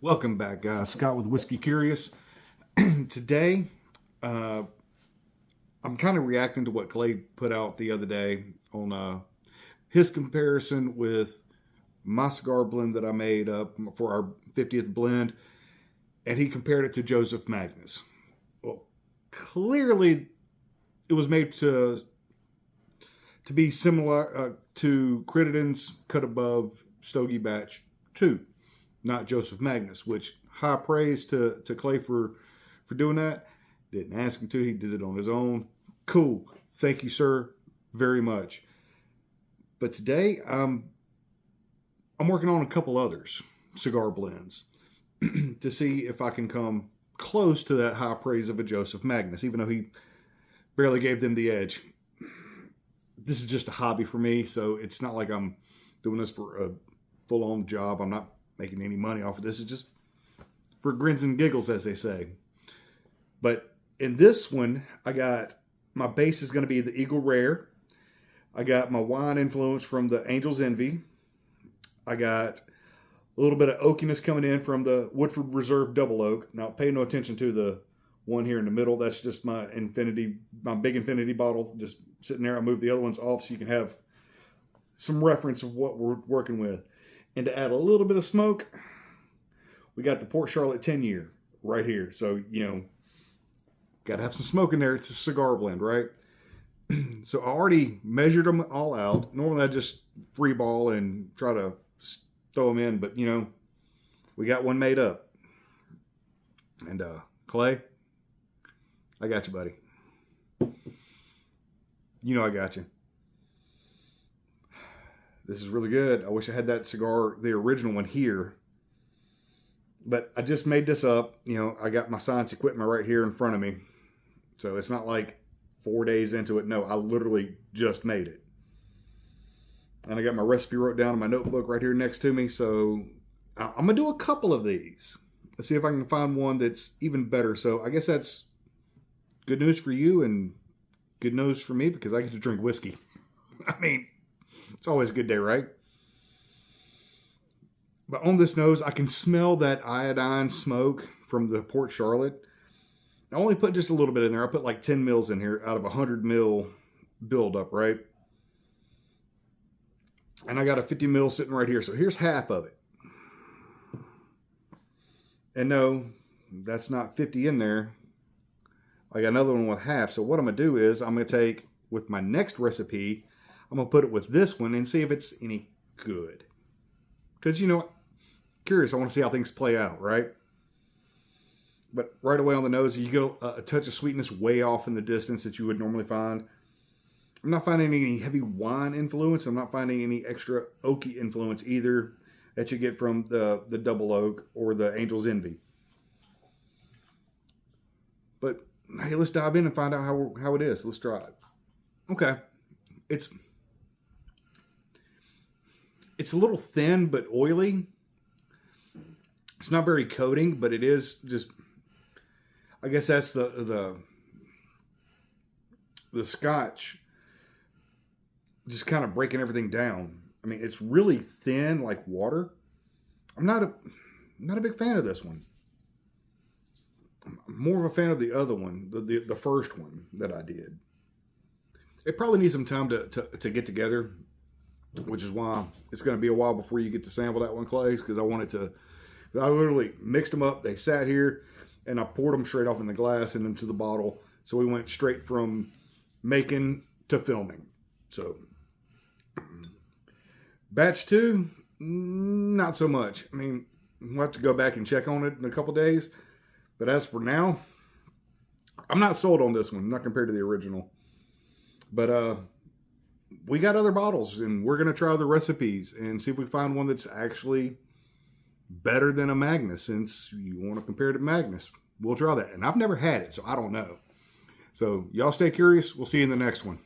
Welcome back, guys. Scott with Whiskey Curious. Today, I'm kind of reacting to what Clay put out the other day on his comparison with my cigar blend that I made up for our 50th blend, and he compared it to Joseph Magnus. Well, clearly, it was made to be similar to Crittenden's Cut Above Stogie Batch 2. Not Joseph Magnus, which high praise to Clay for doing that. Didn't ask him to. He did it on his own. Cool. Thank you, sir, very much. But today, I'm working on a couple others, cigar blends, to see if I can come close to that high praise of a Joseph Magnus, even though he barely gave them the edge. This is just a hobby for me, so it's not like I'm doing this for a full-on job. I'm not making any money off of this. It's just for grins and giggles, as they say. But in this one, I got my base is going to be the Eagle Rare. I got my wine influence from the Angel's Envy. I got a little bit of oakiness coming in from the Woodford Reserve Double Oak. Now, pay no attention to the one here in the middle. That's just my big Infinity bottle, just sitting there. I moved the other ones off so you can have some reference of what we're working with. And to add a little bit of smoke, we got the Port Charlotte 10-year right here. So, got to have some smoke in there. It's a cigar blend, right? So I already measured them all out. Normally I just free ball and try to throw them in, but, we got one made up. And Clay, I got you, buddy. I got you. This is really good. I wish I had that cigar, the original one here. But I just made this up. I got my science equipment right here in front of me. So it's not like 4 days into it. No, I literally just made it. And I got my recipe wrote down in my notebook right here next to me. So I'm going to do a couple of these. Let's see if I can find one that's even better. So I guess that's good news for you and good news for me because I get to drink whiskey. I mean, it's always a good day, right? But on this nose, I can smell that iodine smoke from the Port Charlotte. I only put just a little bit in there. I put like 10 mils in here out of 100 mil buildup, right? And I got a 50 mil sitting right here. So here's half of it. And no, that's not 50 in there. I got another one with half. So what I'm going to do is I'm going to take, with my next recipe, I'm going to put it with this one and see if it's any good. Because, curious, I want to see how things play out, right? But right away on the nose, you get a touch of sweetness way off in the distance that you would normally find. I'm not finding any heavy wine influence. I'm not finding any extra oaky influence either that you get from the Double Oak or the Angel's Envy. But, hey, let's dive in and find out how it is. Let's try it. Okay. It's a little thin but oily. It's not very coating, but it is just, I guess that's the Scotch just kind of breaking everything down. I mean, it's really thin like water. I'm not a big fan of this one. I'm more of a fan of the other one, the first one that I did. It probably needs some time to get together, which is why it's going to be a while before you get to sample that one, Clay, because I literally mixed them up. They sat here, and I poured them straight off in the glass and into the bottle. So we went straight from making to filming. So batch 2, not so much. I mean, we'll have to go back and check on it in a couple days. But as for now, I'm not sold on this one, not compared to the original. But we got other bottles, and we're going to try the recipes and see if we find one that's actually better than a Magnus. Since you want to compare it to Magnus, we'll try that. And I've never had it, so I don't know. So y'all stay curious. We'll see you in the next one.